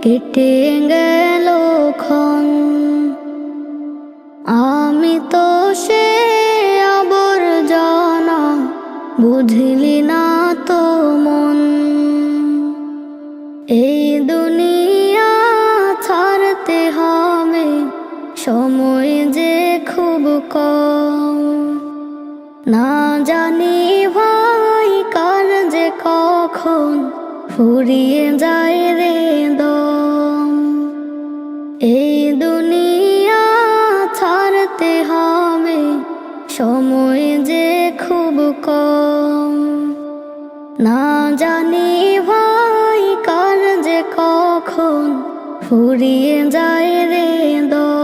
কেটে গেল ক্ষণ। আমি তো সে আবর্জনা, বুঝলি না তো মন। এই দুনিয়া ছাড়তে হবে, সময় যে খুব কম। না জানি ভাই কার যে কখন ফুরিয়ে যায় রে দম। এই দুনিয়া ছাড়তে হবে, সময় যে খুব কম। না জানি ভাই কার যে কখন ফুরিয়ে যায় রে দম।